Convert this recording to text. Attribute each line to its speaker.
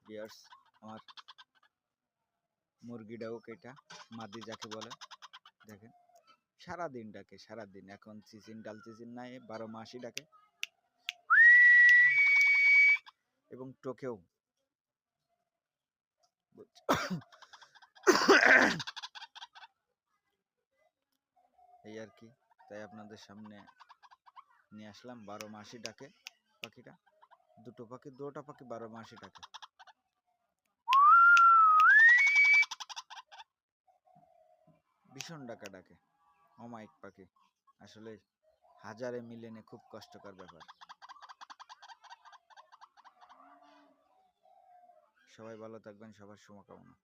Speaker 1: Viewers, আমার মুরগিটাও কেটা মাদি যাকে বলে দেখেন, সারাদিন ডাকে, সারাদিন। এখন সিজন ডাল সিজন নাই, 12 মাসই ডাকে এবং টোকেও। এই আর কি, তাই আপনাদের সামনে নিয়ে আসলাম। 12 মাসই ডাকে পাখিটা, দুটো পাখি 12 মাসই ডাকে। ভীষণ ডাকা ডাকে, অমায়িক পাখি। আসলে হাজারে মিলিয়নে খুব কষ্টকর ব্যাপার। সবাই ভালো থাকবেন, সবার শুভকামনা।